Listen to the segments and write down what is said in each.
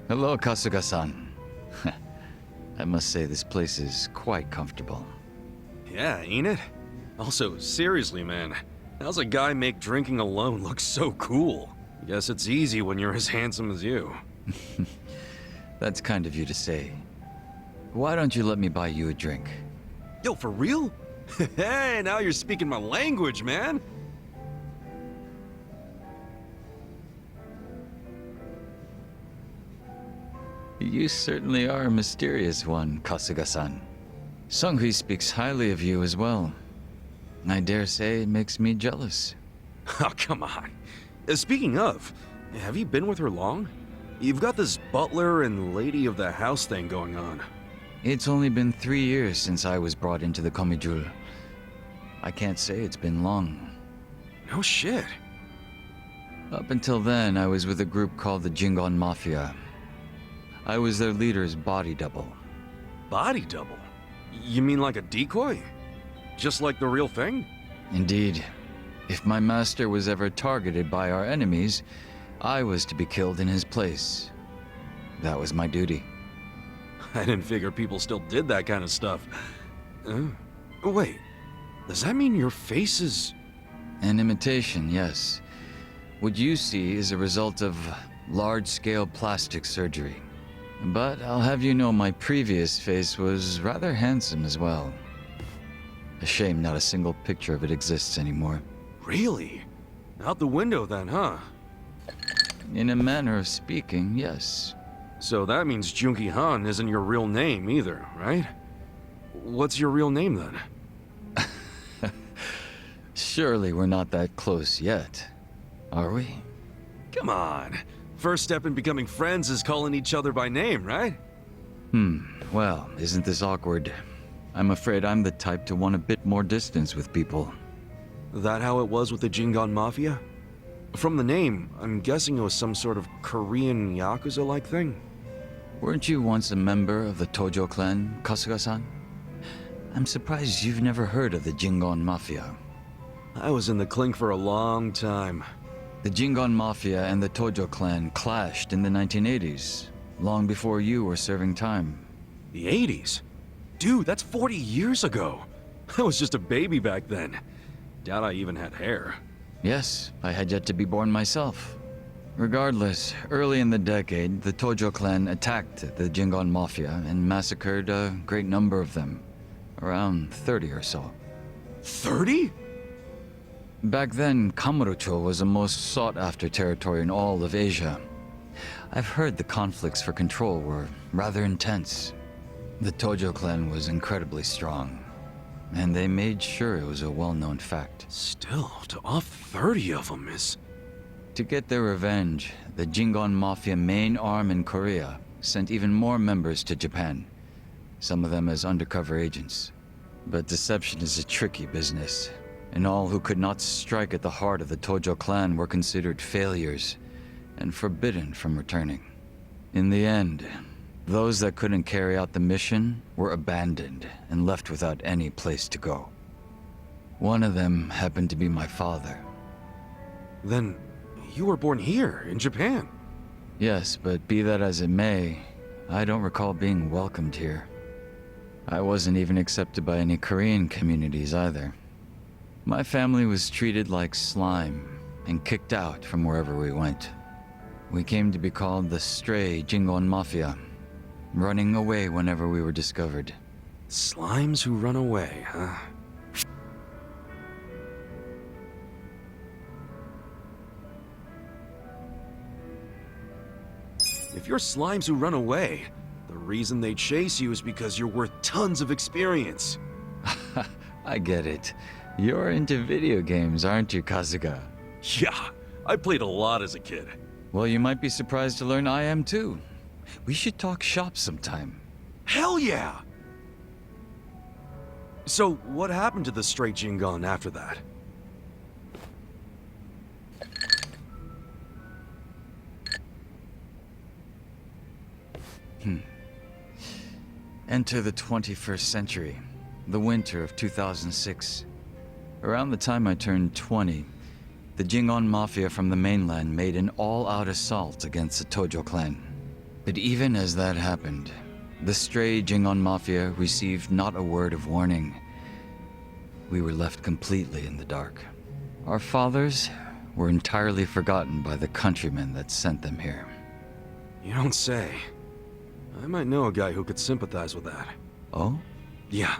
Hello, Kasuga-san. I must say this place is quite comfortable. Yeah, ain't it? Also, seriously, man, how's a guy make drinking alone look so cool? Guess it's easy when you're as handsome as you. That's kind of you to say. Why don't you let me buy you a drink? Yo, for real? Hey, now you're speaking my language, man! You certainly are a mysterious one, Kasuga-san. Sunghui speaks highly of you as well. I dare say it makes me jealous. Oh, come on. Speaking of, have you been with her long? You've got this butler and lady of the house thing going on. It's only been 3 years since I was brought into the Komijul. I can't say it's been long. No shit. Up until then, I was with a group called the Jingon Mafia. I was their leader's body double. Body double? You mean like a decoy? Just like the real thing? Indeed. If my master was ever targeted by our enemies, I was to be killed in his place. That was my duty. I didn't figure people still did that kind of stuff. Wait, does that mean your face is... An imitation, yes. What you see is a result of large-scale plastic surgery. But I'll have you know my previous face was rather handsome as well. A shame not a single picture of it exists anymore. Really? Out the window then, huh? In a manner of speaking, yes. So that means Junki Han isn't your real name either, right? What's your real name then? Surely we're not that close yet, are we? Come on. First step in becoming friends is calling each other by name, right? Well, isn't this awkward? I'm afraid I'm the type to want a bit more distance with people. That how it was with the Jingon Mafia? From the name, I'm guessing it was some sort of Korean Yakuza-like thing. Weren't you once a member of the Tojo clan, Kasuga-san? I'm surprised you've never heard of the Jingon Mafia. I was in the clink for a long time. The Jingon Mafia and the Tojo clan clashed in the 1980s, long before you were serving time. The 80s? Dude, that's 40 years ago. I was just a baby back then. Doubt I even had hair. Yes, I had yet to be born myself. Regardless, early in the decade, the Tojo clan attacked the Jingon Mafia and massacred a great number of them. Around 30 or so. 30? Back then, Kamurocho was the most sought-after territory in all of Asia. I've heard the conflicts for control were rather intense. The Tojo clan was incredibly strong, and they made sure it was a well-known fact. Still, to off 30 of them is... To get their revenge, the Jingon Mafia main arm in Korea sent even more members to Japan, some of them as undercover agents. But deception is a tricky business, and all who could not strike at the heart of the Tojo clan were considered failures and forbidden from returning. In the end, those that couldn't carry out the mission were abandoned and left without any place to go. One of them happened to be my father. Then, you were born here, in Japan? Yes, but be that as it may, I don't recall being welcomed here. I wasn't even accepted by any Korean communities either. My family was treated like slime and kicked out from wherever we went. We came to be called the Stray Jingon Mafia, running away whenever we were discovered. Slimes who run away, huh? If you're slimes who run away, the reason they chase you is because you're worth tons of experience. I get it. You're into video games, aren't you, Kasuga? Yeah, I played a lot as a kid. Well, you might be surprised to learn I am too. We should talk shop sometime. Hell yeah! So, what happened to the Stray Jingon after that? Enter the 21st century, the winter of 2006. Around the time I turned 20, the Jingon Mafia from the mainland made an all-out assault against the Tojo clan. But even as that happened, the stray Jingon Mafia received not a word of warning. We were left completely in the dark. Our fathers were entirely forgotten by the countrymen that sent them here. You don't say. I might know a guy who could sympathize with that. Oh? Yeah,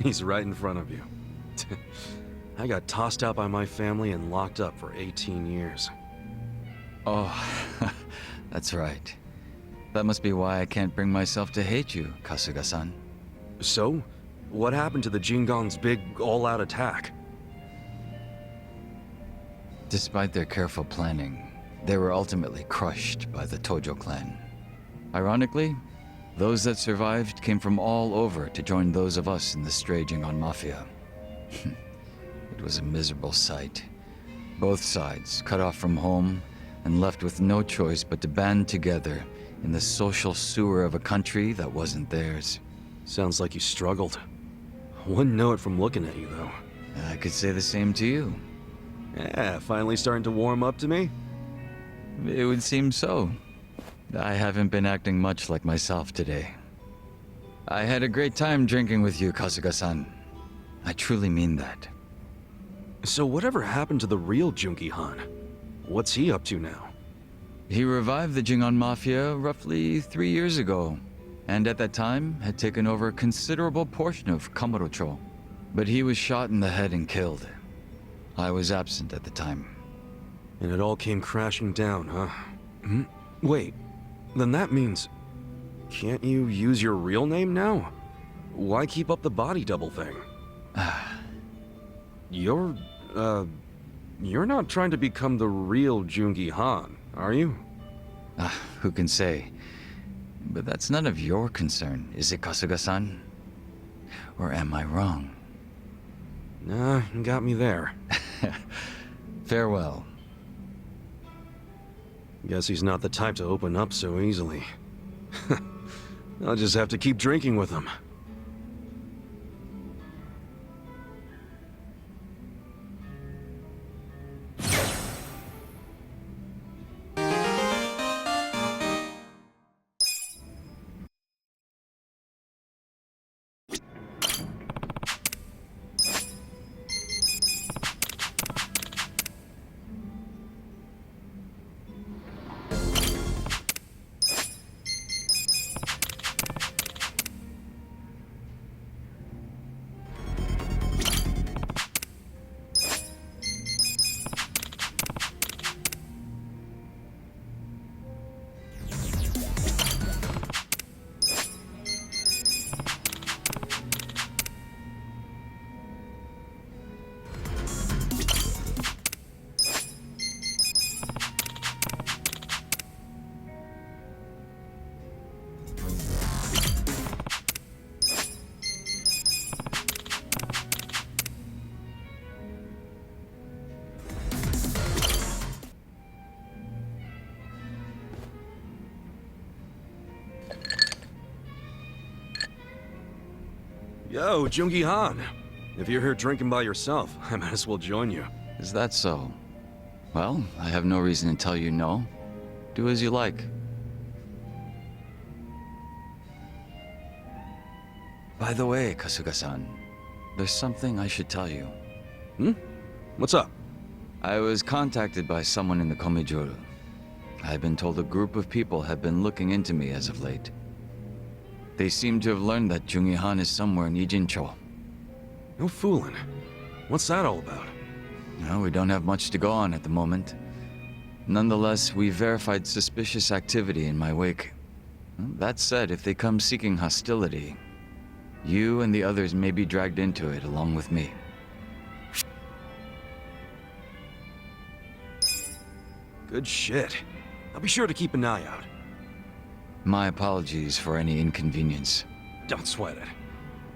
he's right in front of you. I got tossed out by my family and locked up for 18 years. Oh, that's right. That must be why I can't bring myself to hate you, Kasuga-san. So, what happened to the Jingon's big all-out attack? Despite their careful planning, they were ultimately crushed by the Tojo clan. Ironically, those that survived came from all over to join those of us in the stray Jingon Mafia. It was a miserable sight. Both sides cut off from home and left with no choice but to band together in the social sewer of a country that wasn't theirs. Sounds like you struggled. Wouldn't know it from looking at you, though. I could say the same to you. Yeah, finally starting to warm up to me? It would seem so. I haven't been acting much like myself today. I had a great time drinking with you, Kasuga-san. I truly mean that. So whatever happened to the real Junki Han? What's he up to now? He revived the Jingon Mafia roughly 3 years ago, and at that time had taken over a considerable portion of Kamurocho. But he was shot in the head and killed. I was absent at the time. And it all came crashing down, huh? Wait, then that means... Can't you use your real name now? Why keep up the body double thing? You're not trying to become the real Jungi Han, are you? Who can say? But that's none of your concern, is it, Kasuga-san? Or am I wrong? Nah, you got me there. Farewell. Guess he's not the type to open up so easily. I'll just have to keep drinking with him. Yo, Jungi Han. If you're here drinking by yourself, I might as well join you. Is that so? Well, I have no reason to tell you no. Do as you like. By the way, Kasuga-san, there's something I should tell you. What's up? I was contacted by someone in the Komijuru. I've been told a group of people have been looking into me as of late. They seem to have learned that Jungi Han is somewhere in Ijincho. No fooling. What's that all about? No, we don't have much to go on at the moment. Nonetheless, we verified suspicious activity in my wake. That said, if they come seeking hostility, you and the others may be dragged into it along with me. Good shit. I'll be sure to keep an eye out. My apologies for any inconvenience. Don't sweat it.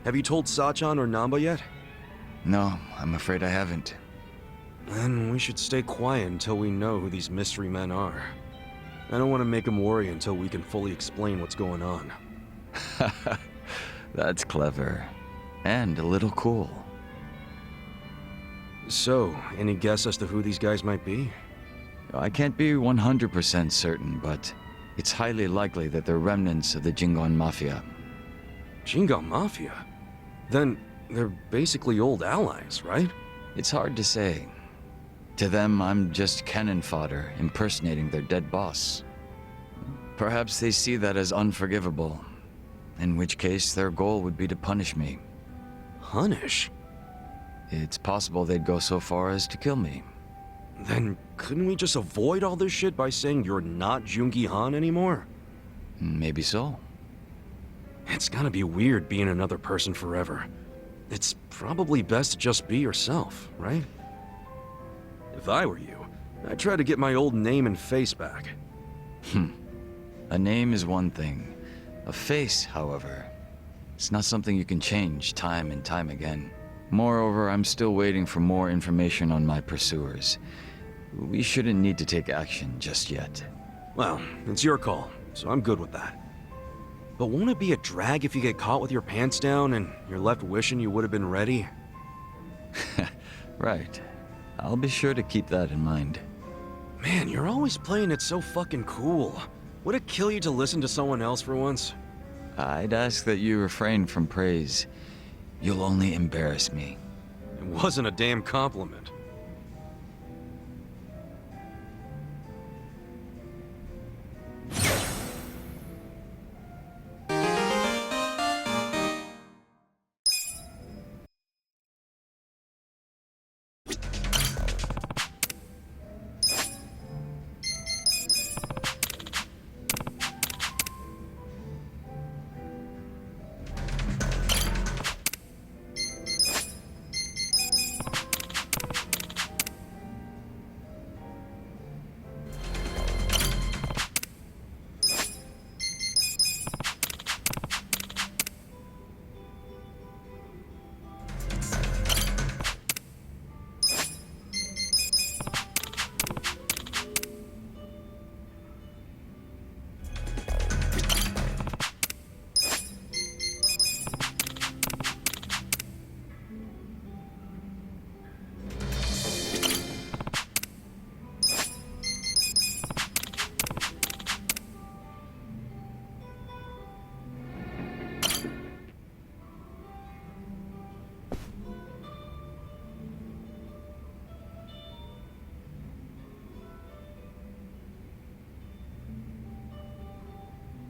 Have you told Sachan or Namba yet? No, I'm afraid I haven't. Then we should stay quiet until we know who these mystery men are. I don't want to make them worry until we can fully explain what's going on. That's clever. And a little cool. So, any guess as to who these guys might be? I can't be 100% certain, but It's highly likely that they're remnants of the Jingon Mafia. Jingon Mafia? Then they're basically old allies, right? It's hard to say. To them, I'm just cannon fodder, impersonating their dead boss. Perhaps they see that as unforgivable, in which case their goal would be to punish me. Punish? It's possible they'd go so far as to kill me. Then couldn't we just avoid all this shit by saying you're not Jungi Han anymore? Maybe so. It's gotta be weird being another person forever. It's probably best to just be yourself, right? If I were you, I'd try to get my old name and face back. A name is one thing. A face, however, it's not something you can change time and time again. Moreover, I'm still waiting for more information on my pursuers. We shouldn't need to take action just yet. Well, it's your call, so I'm good with that. But won't it be a drag if you get caught with your pants down and you're left wishing you would have been ready? Right. I'll be sure to keep that in mind. Man, you're always playing it so fucking cool. Would it kill you to listen to someone else for once? I'd ask that you refrain from praise. You'll only embarrass me. It wasn't a damn compliment.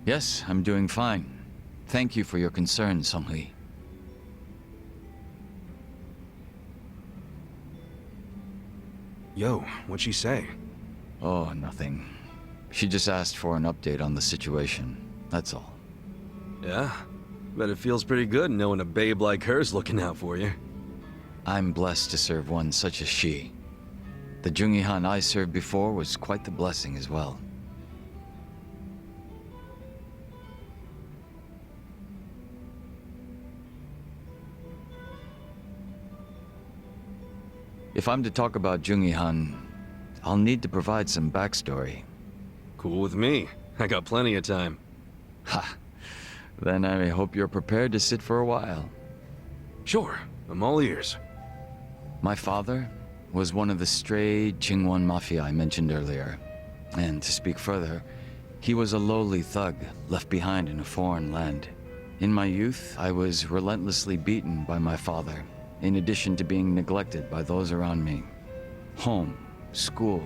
Yes, I'm doing fine. Thank you for your concern, Song-Hui. Yo, what'd she say? Oh, nothing. She just asked for an update on the situation. That's all. Yeah? Bet it feels pretty good knowing a babe like her's looking out for you. I'm blessed to serve one such as she. The Jungi Han I served before was quite the blessing as well. If I'm to talk about Jungi Han, I'll need to provide some backstory. Cool with me. I got plenty of time. Ha! Then I hope you're prepared to sit for a while. Sure, I'm all ears. My father was one of the stray Jingwon Mafia I mentioned earlier. And to speak further, he was a lowly thug left behind in a foreign land. In my youth, I was relentlessly beaten by my father, in addition to being neglected by those around me. Home, school,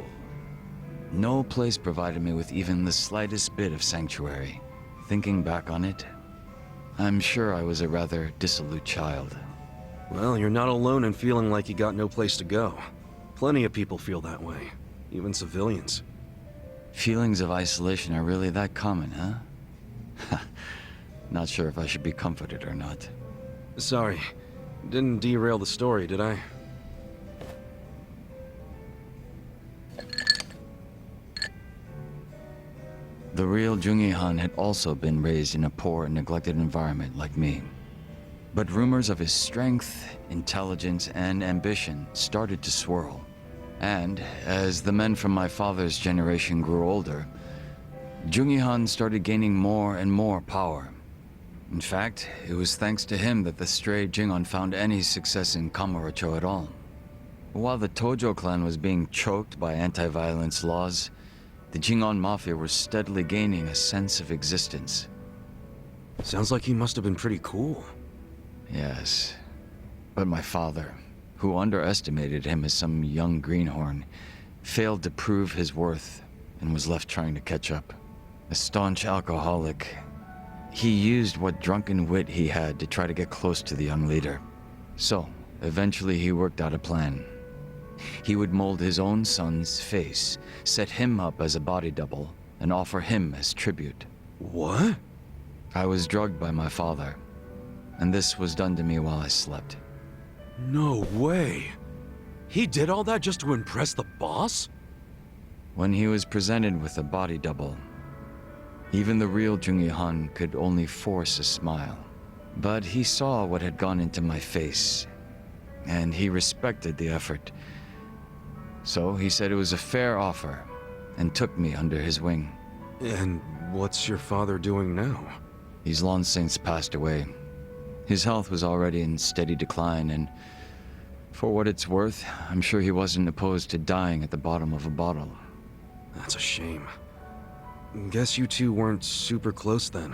no place provided me with even the slightest bit of sanctuary. Thinking back on it, I'm sure I was a rather dissolute child. Well, you're not alone in feeling like you got no place to go. Plenty of people feel that way, even civilians. Feelings of isolation are really that common, huh? Not sure if I should be comforted or not. Sorry, didn't derail the story, did I? The real Jungi Han had also been raised in a poor and neglected environment like me. But rumors of his strength, intelligence, and ambition started to swirl. And as the men from my father's generation grew older, Jungi Han started gaining more and more power. In fact, it was thanks to him that the stray Jingon found any success in Kamurocho at all. While the Tojo clan was being choked by anti-violence laws, the Jingon Mafia were steadily gaining a sense of existence. Sounds like he must have been pretty cool. Yes. But my father, who underestimated him as some young greenhorn, failed to prove his worth and was left trying to catch up. A staunch alcoholic, he used what drunken wit he had to try to get close to the young leader. So, eventually he worked out a plan. He would mold his own son's face, set him up as a body double, and offer him as tribute. What? I was drugged by my father, and this was done to me while I slept. No way. He did all that just to impress the boss? When he was presented with a body double, even the real Jungi Han could only force a smile. But he saw what had gone into my face, and he respected the effort. So he said it was a fair offer, and took me under his wing. And what's your father doing now? He's long since passed away. His health was already in steady decline, and for what it's worth, I'm sure he wasn't opposed to dying at the bottom of a bottle. That's a shame. Guess you two weren't super close then.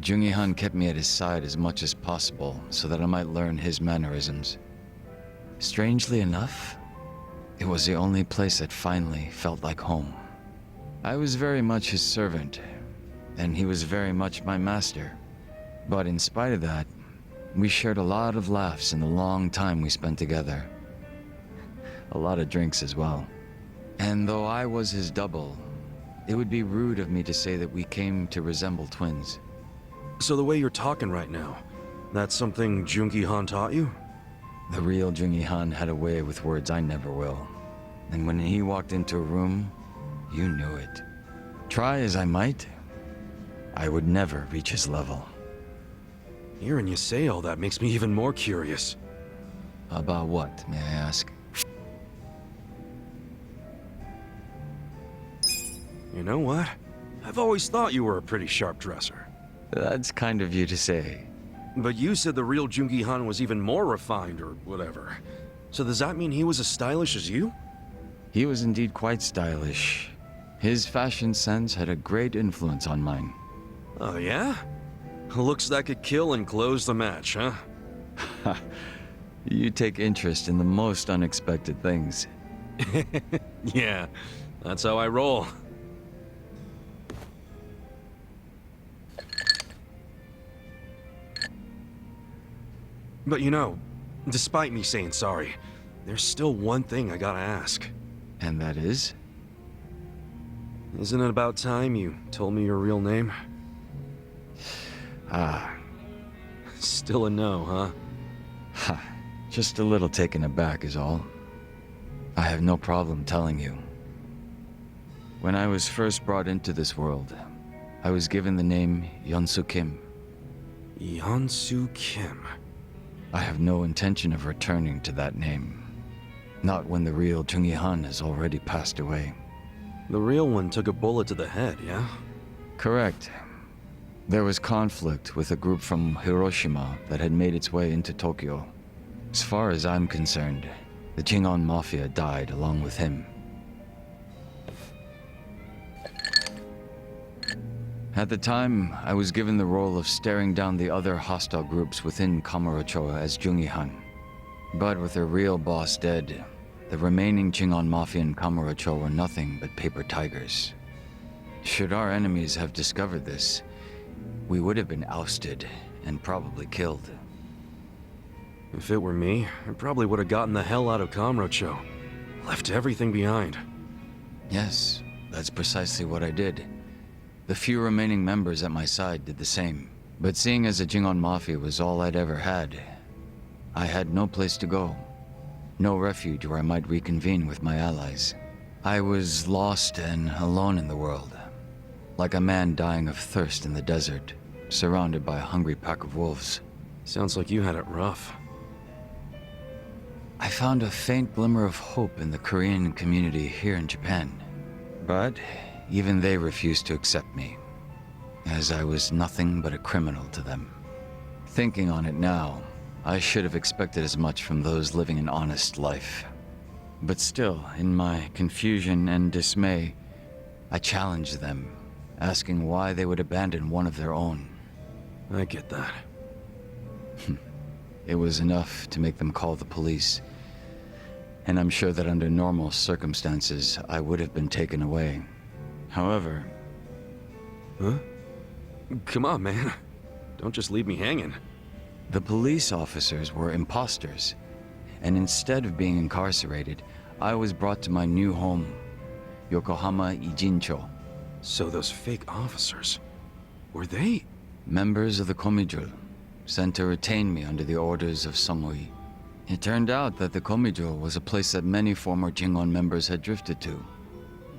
Jungi Han kept me at his side as much as possible so that I might learn his mannerisms. Strangely enough, it was the only place that finally felt like home. I was very much his servant, and he was very much my master. But in spite of that, we shared a lot of laughs in the long time we spent together. A lot of drinks as well. And though I was his double, it would be rude of me to say that we came to resemble twins. So the way you're talking right now, that's something Jungi Han taught you? The real Jungi Han had a way with words I never will. And when he walked into a room, you knew it. Try as I might, I would never reach his level. Hearing you say all that makes me even more curious. About what, may I ask? You know what? I've always thought you were a pretty sharp dresser. That's kind of you to say. But you said the real Jungi Han was even more refined or whatever. So does that mean he was as stylish as you? He was indeed quite stylish. His fashion sense had a great influence on mine. Oh yeah? Looks that could kill and close the match, huh? You take interest in the most unexpected things. Yeah, that's how I roll. But you know, despite me saying sorry, there's still one thing I gotta ask. And that is? Isn't it about time you told me your real name? Still a no, huh? Ha. Just a little taken aback is all. I have no problem telling you. When I was first brought into this world, I was given the name Yeonsu Kim. Yeonsu Kim. I have no intention of returning to that name. Not when the real Jungi Han has already passed away. The real one took a bullet to the head, yeah? Correct. There was conflict with a group from Hiroshima that had made its way into Tokyo. As far as I'm concerned, the Jingon Mafia died along with him. At the time, I was given the role of staring down the other hostile groups within Kamurocho as Jungi Han. But with their real boss dead, the remaining Jingon Mafia in Kamurocho were nothing but paper tigers. Should our enemies have discovered this, we would have been ousted and probably killed. If it were me, I probably would have gotten the hell out of Kamurocho. Left everything behind. Yes, that's precisely what I did. The few remaining members at my side did the same. But seeing as the Jingon Mafia was all I'd ever had, I had no place to go. No refuge where I might reconvene with my allies. I was lost and alone in the world. Like a man dying of thirst in the desert, surrounded by a hungry pack of wolves. Sounds like you had it rough. I found a faint glimmer of hope in the Korean community here in Japan. But even they refused to accept me, as I was nothing but a criminal to them. Thinking on it now, I should have expected as much from those living an honest life. But still, in my confusion and dismay, I challenged them, asking why they would abandon one of their own. I get that. It was enough to make them call the police. And I'm sure that under normal circumstances, I would have been taken away. However... Huh? Come on, man. Don't just leave me hanging. The police officers were imposters, and instead of being incarcerated, I was brought to my new home, Yokohama Ijincho. So those fake officers, were they? Members of the Komijul, sent to retain me under the orders of Songhui. It turned out that the Komijul was a place that many former Jingon members had drifted to.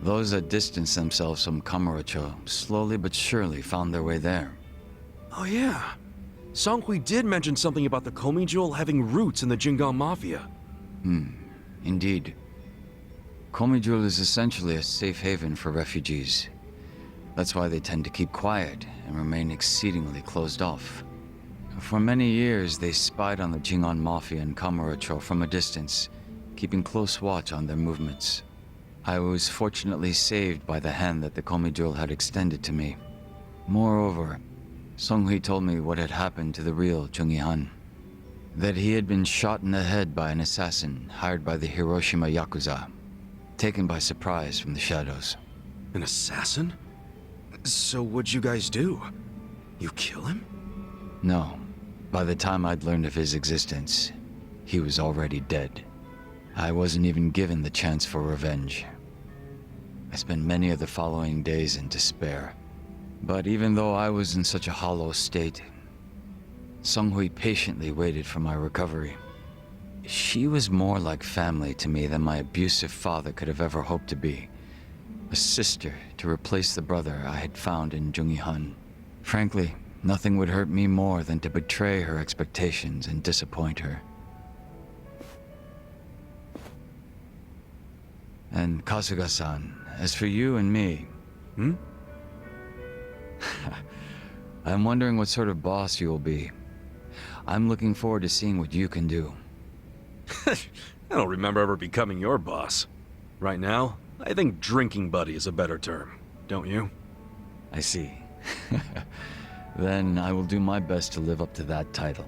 Those that distanced themselves from Kamurocho slowly but surely found their way there. Oh yeah. Songhui did mention something about the Komijul having roots in the Jingon Mafia. Indeed. Komijul is essentially a safe haven for refugees. That's why they tend to keep quiet and remain exceedingly closed off. For many years, they spied on the Jingon Mafia in Kamurocho from a distance, keeping close watch on their movements. I was fortunately saved by the hand that the Komijul had extended to me. Moreover, Songhui told me what had happened to the real Chungi-han. That he had been shot in the head by an assassin hired by the Hiroshima Yakuza, taken by surprise from the shadows. An assassin? So what'd you guys do? You kill him? No. By the time I'd learned of his existence, he was already dead. I wasn't even given the chance for revenge. I spent many of the following days in despair. But even though I was in such a hollow state, Songhui patiently waited for my recovery. She was more like family to me than my abusive father could have ever hoped to be. A sister to replace the brother I had found in Jungi-han. Frankly, nothing would hurt me more than to betray her expectations and disappoint her. And Kasuga-san, as for you and me... I'm wondering what sort of boss you will be. I'm looking forward to seeing what you can do. I don't remember ever becoming your boss. Right now, I think drinking buddy is a better term, don't you? I see. Then I will do my best to live up to that title.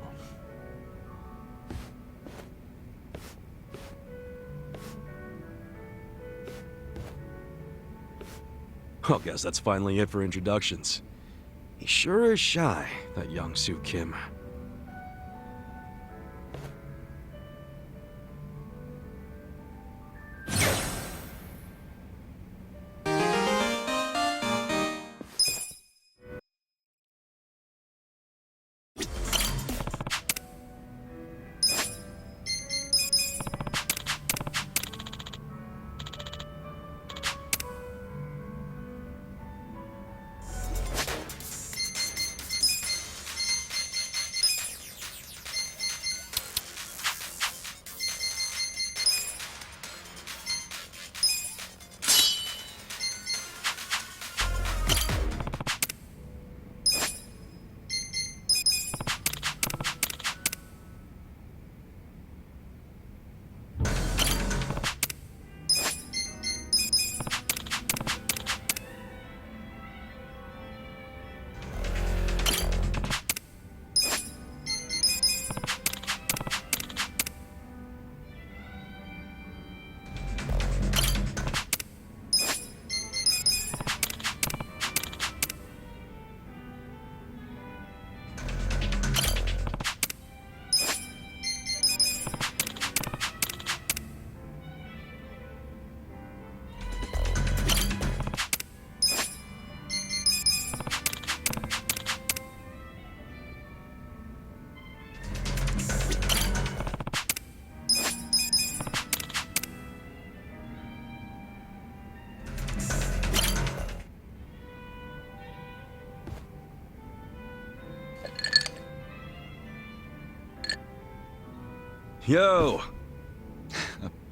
Well, guess that's finally it for introductions. He sure is shy, that young Soo Kim. Yo!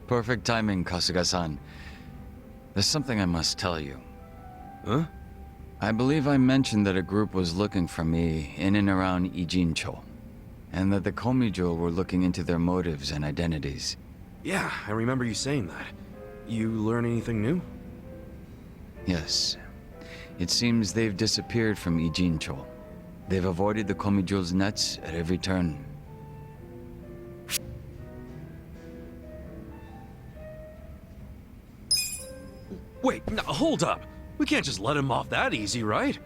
Perfect timing, Kasuga-san. There's something I must tell you. Huh? I believe I mentioned that a group was looking for me in and around Ijincho. and that the Komijo were looking into their motives and identities. Yeah, I remember you saying that. You learn anything new? Yes. It seems they've disappeared from Ijincho. They've avoided the Komijo's nets at every turn. Wait, no, hold up. We can't just let him off that easy, right?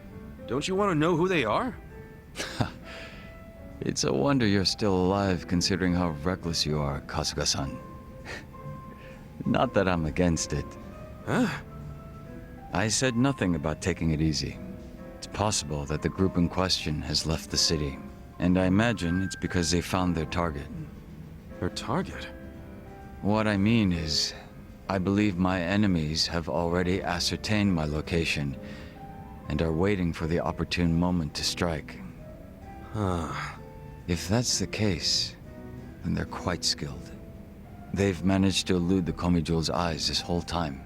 Don't you want to know who they are? It's a wonder you're still alive considering how reckless you are, Kasuga-san. Not that I'm against it. Huh? I said nothing about taking it easy. It's possible that the group in question has left the city, and I imagine it's because they found their target. Their target? What I mean is, I believe my enemies have already ascertained my location and are waiting for the opportune moment to strike. Huh. If that's the case, then they're quite skilled. They've managed to elude the Komijo's eyes this whole time.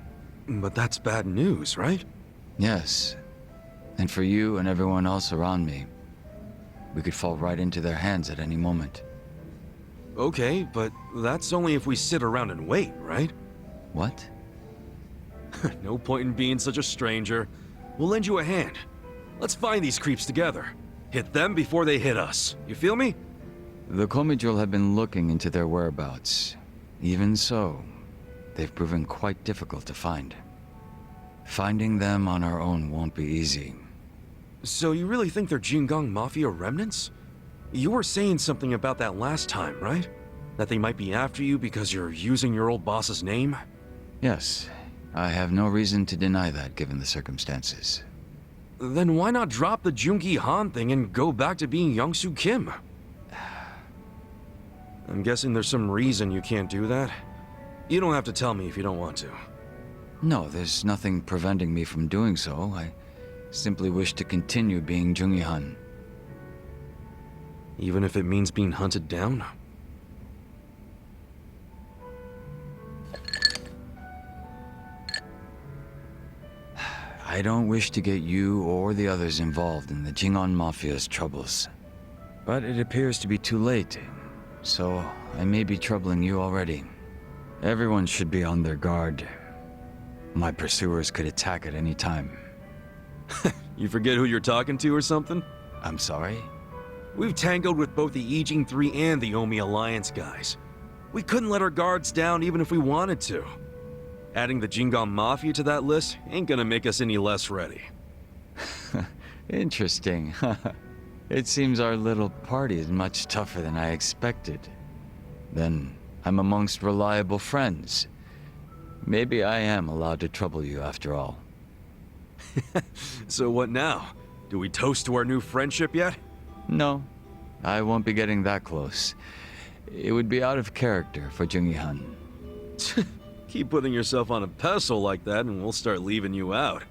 But that's bad news, right? Yes. And for you and everyone else around me, we could fall right into their hands at any moment. Okay, but that's only if we sit around and wait, right? What? No point in being such a stranger. We'll lend you a hand. Let's find these creeps together. Hit them before they hit us. You feel me? The Komijo have been looking into their whereabouts. Even so, they've proven quite difficult to find. Finding them on our own won't be easy. So you really think they're Jingong Mafia remnants? You were saying something about that last time, right? That they might be after you because you're using your old boss's name? Yes, I have no reason to deny that given the circumstances. Then why not drop the Jungi Han thing and go back to being Youngsu Kim? I'm guessing there's some reason you can't do that. You don't have to tell me if you don't want to. No, there's nothing preventing me from doing so. I simply wish to continue being Jungi-han. Even if it means being hunted down? I don't wish to get you or the others involved in the Jingon Mafia's troubles. But it appears to be too late, so I may be troubling you already. Everyone should be on their guard. My pursuers could attack at any time. You forget who you're talking to or something? I'm sorry? We've tangled with both the Ijing 3 and the Omi Alliance guys. We couldn't let our guards down even if we wanted to. Adding the Jingon Mafia to that list ain't gonna make us any less ready. Interesting. It seems our little party is much tougher than I expected. Then I'm amongst reliable friends. Maybe I am allowed to trouble you after all. So what now? Do we toast to our new friendship yet? No, I won't be getting that close. It would be out of character for Jungi-han. Keep putting yourself on a pedestal like that and we'll start leaving you out.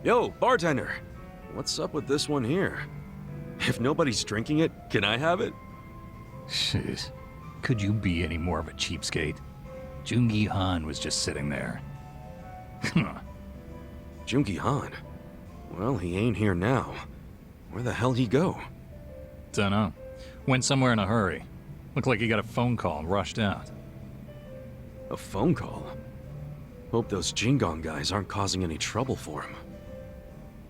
Yo, bartender! What's up with this one here? If nobody's drinking it, can I have it? Shiz. Could you be any more of a cheapskate? Jungi Han was just sitting there. Jungi Han? Well, he ain't here now. Where the hell'd he go? Dunno. Went somewhere in a hurry. Looked like he got a phone call and rushed out. A phone call? Hope those Jingon guys aren't causing any trouble for him.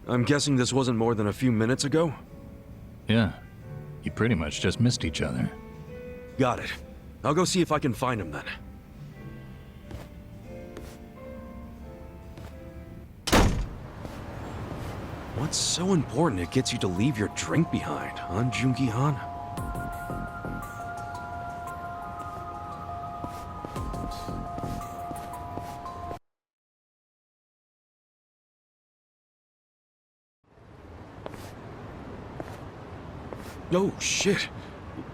I'm guessing this wasn't more than a few minutes ago? Yeah. You pretty much just missed each other. Got it. I'll go see if I can find him then. What's so important it gets you to leave your drink behind, huh, Jungi Han? Oh, shit.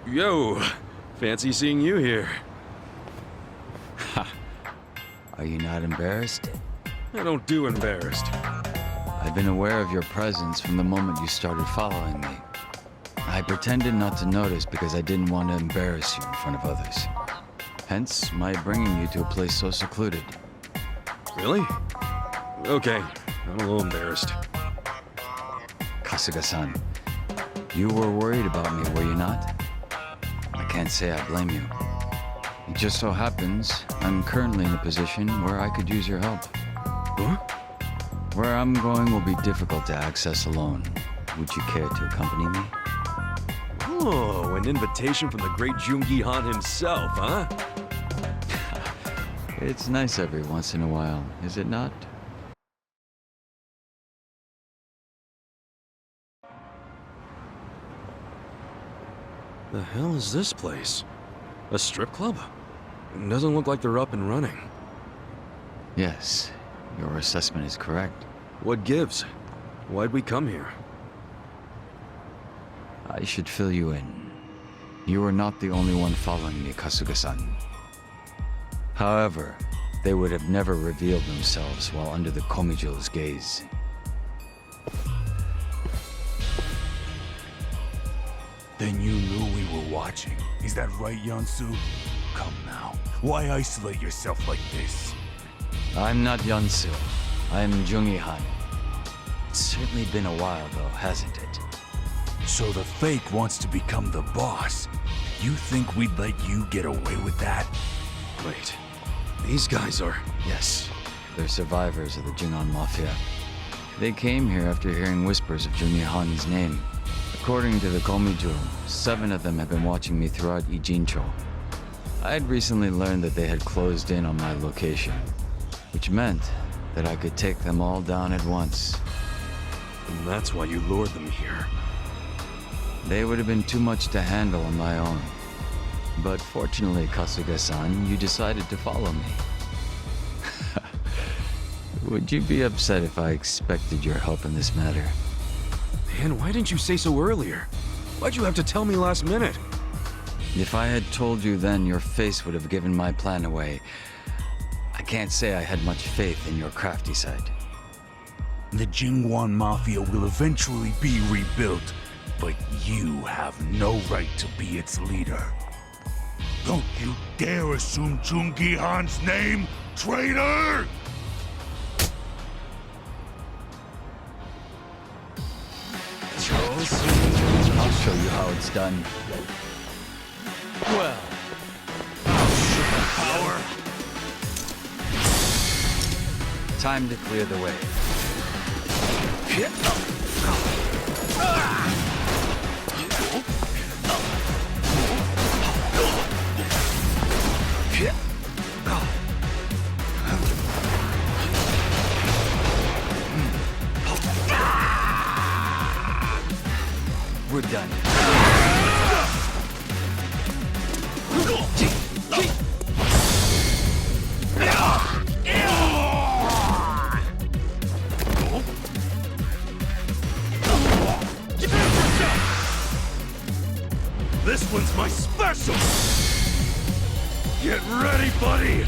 Yo, fancy seeing you here. Are you not embarrassed? I don't do embarrassed. I've been aware of your presence from the moment you started following me. I pretended not to notice because I didn't want to embarrass you in front of others. Hence, my bringing you to a place so secluded. Really? Okay, I'm a little embarrassed. Kasuga-san, you were worried about me, were you not? I can't say I blame you. It just so happens, I'm currently in a position where I could use your help. Huh? Where I'm going will be difficult to access alone. Would you care to accompany me? Oh, an invitation from the great Jungi Han himself, huh? It's nice every once in a while, is it not? The hell is this place? A strip club? It doesn't look like they're up and running. Yes, your assessment is correct. What gives? Why'd we come here? I should fill you in. You are not the only one following me, Kasuga-san. However, they would have never revealed themselves while under the Komijo's gaze. Then you knew we were watching. Is that right, Yansu? Come now. Why isolate yourself like this? I'm not Yansu. I'm Jungi Han. It's certainly been a while, though, hasn't it? So the fake wants to become the boss. You think we'd let you get away with that? Wait, these guys are... Yes, they're survivors of the Jingon Mafia. They came here after hearing whispers of Jungi Han's name. According to the Komijo, 7 of them have been watching me throughout Ijincho. I had recently learned that they had closed in on my location, which meant that I could take them all down at once. And that's why you lured them here. They would have been too much to handle on my own. But fortunately, Kasuga-san, you decided to follow me. Would you be upset if I expected your help in this matter? Man, why didn't you say so earlier? Why'd you have to tell me last minute? If I had told you then, your face would have given my plan away. I can't say I had much faith in your crafty side. The Jingwan Mafia will eventually be rebuilt, but you have no right to be its leader. Don't you dare assume Jungi Han's name, traitor! I'll show you how it's done. Well, Power! time to clear the way. We're done. This one's my special! Get ready, buddy!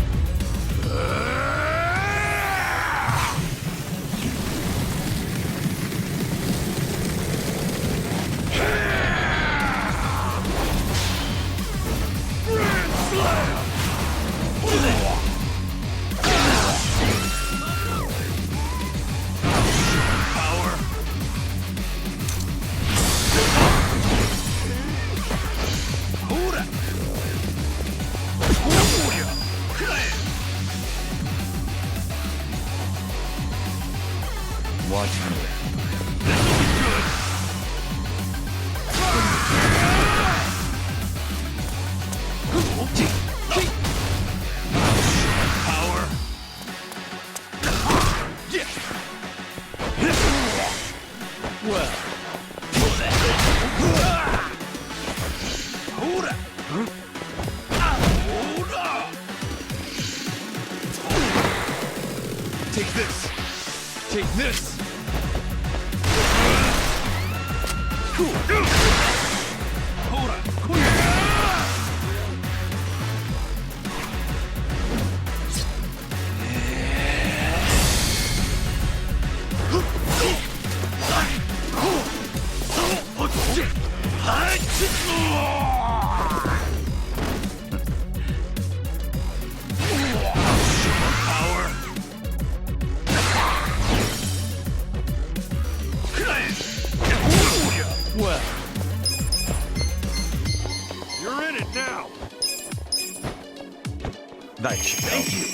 Well, you're in it now. That should help. Thank you.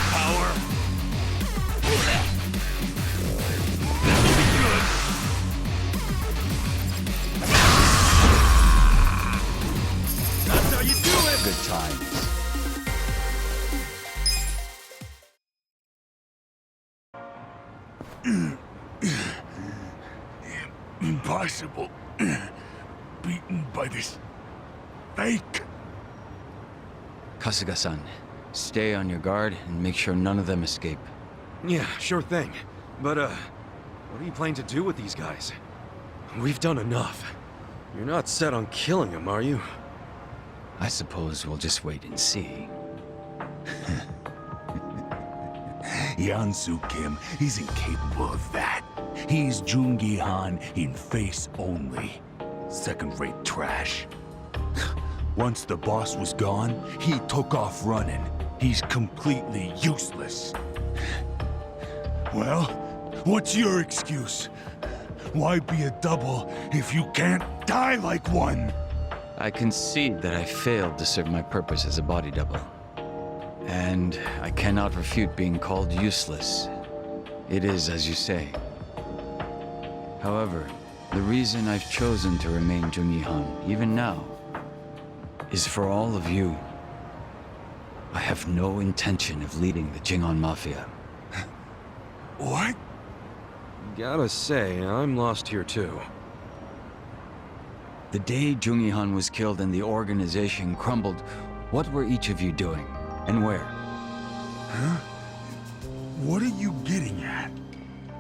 Power. This'll be good. That's how you do it. Good times. Impossible. Beaten by this fake. Kasuga-san, stay on your guard and make sure none of them escape. Yeah, sure thing. But, what are you planning to do with these guys? We've done enough. You're not set on killing them, are you? I suppose we'll just wait and see. Yansu Kim isn't capable of that. He's Jungi Han in face only. Second-rate trash. Once the boss was gone, he took off running. He's completely useless. Well, what's your excuse? Why be a double if you can't die like one? I concede that I failed to serve my purpose as a body double. And I cannot refute being called useless. It is as you say. However, the reason I've chosen to remain Jungi Han, even now, is for all of you. I have no intention of leading the Jingon Mafia. What? Gotta say, I'm lost here too. The day Jungi Han was killed and the organization crumbled, what were each of you doing? And where? Huh? What are you getting at?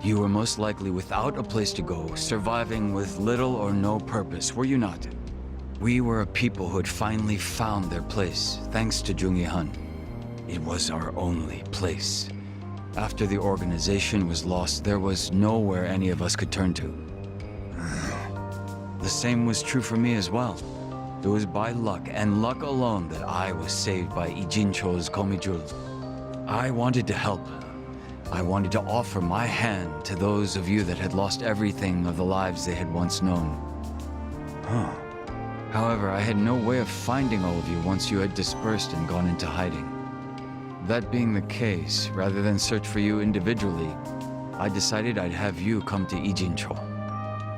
You were most likely without a place to go, surviving with little or no purpose, were you not? We were a people who had finally found their place, thanks to Jungi Han. It was our only place. After the organization was lost, there was nowhere any of us could turn to. The same was true for me as well. It was by luck, and luck alone, that I was saved by Ijincho's Komijul. I wanted to help. I wanted to offer my hand to those of you that had lost everything of the lives they had once known. Huh. However, I had no way of finding all of you once you had dispersed and gone into hiding. That being the case, rather than search for you individually, I decided I'd have you come to Ijincho.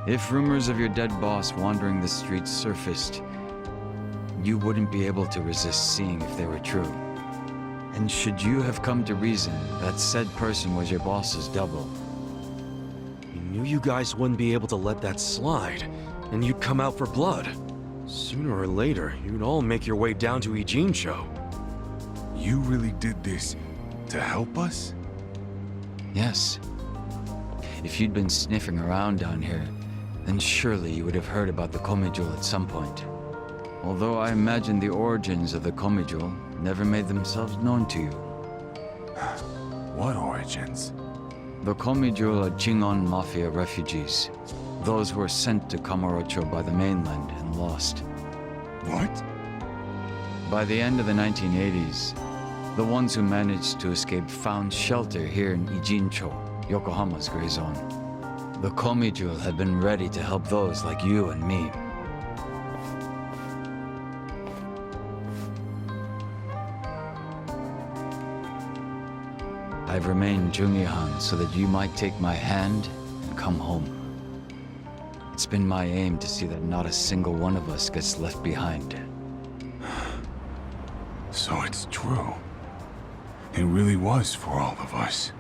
If rumors of your dead boss wandering the streets surfaced, you wouldn't be able to resist seeing if they were true. And should you have come to reason that said person was your boss's double, You knew you guys wouldn't be able to let that slide, and you'd come out for blood. Sooner or later, you'd all make your way down to Ijincho. You really did this to help us? yes. If you'd been sniffing around down here, then surely you would have heard about the Komijul at some point. Although I imagine the origins of the Komijul never made themselves known to you. What origins? The Komijul are Jingon Mafia refugees. Those who were sent to Kamurocho by the mainland and lost. What? By the end of the 1980s, the ones who managed to escape found shelter here in Ijincho, Yokohama's gray zone. The Komijul had been ready to help those like you and me. I've remained Jungi Han so that you might take my hand and come home. It's been my aim to see that not a single one of us gets left behind. So it's true. It really was for all of us.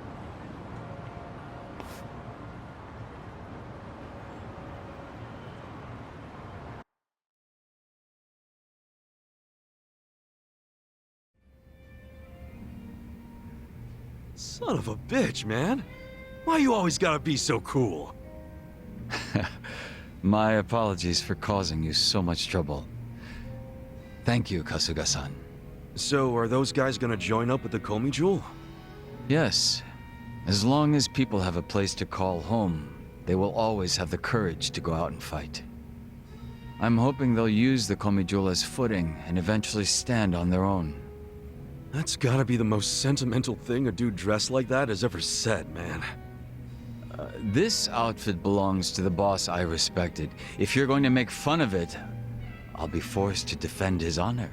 Son of a bitch, man. Why you always gotta be so cool? My apologies for causing you so much trouble. Thank you, Kasuga-san. So, are those guys gonna join up with the Komijul? Yes. As long as people have a place to call home, they will always have the courage to go out and fight. I'm hoping they'll use the Komijula as footing and eventually stand on their own. That's gotta be the most sentimental thing a dude dressed like that has ever said, man. This outfit belongs to the boss I respected. If you're going to make fun of it, I'll be forced to defend his honor.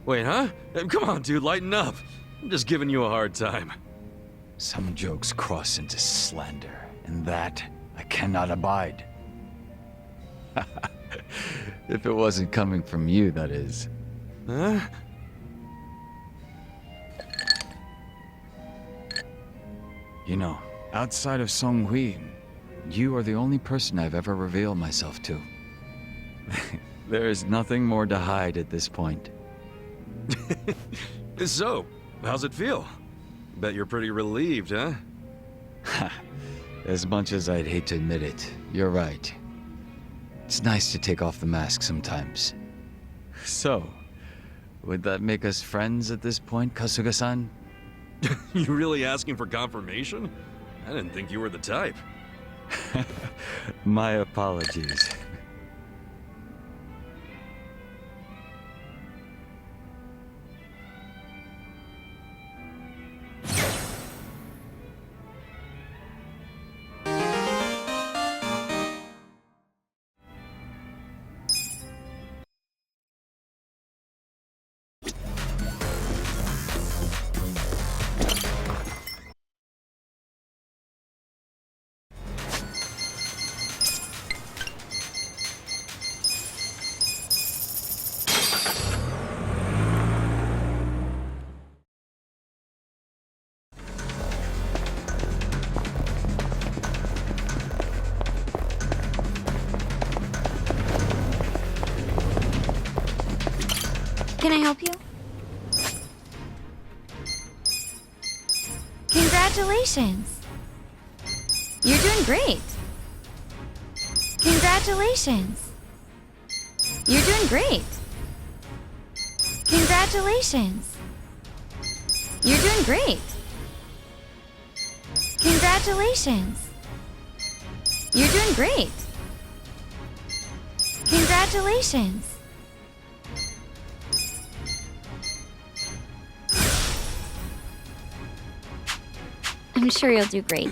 Wait, huh? Come on, dude, lighten up. I'm just giving you a hard time. Some jokes cross into slander, and that I cannot abide. If it wasn't coming from you, that is. Huh? You know, outside of Song Hui, you are the only person I've ever revealed myself to. There is nothing more to hide at this point. So, how's it feel? Bet you're pretty relieved, huh? As much as I'd hate to admit it, you're right. It's nice to take off the mask sometimes. So, would that make us friends at this point, Kasuga-san? You really asking for confirmation? I didn't think you were the type. My apologies. Can I help you? Congratulations! You're doing great! Congratulations! You're doing great! Congratulations! You're doing great! Congratulations! You're doing great! Congratulations! I'm sure you'll do great.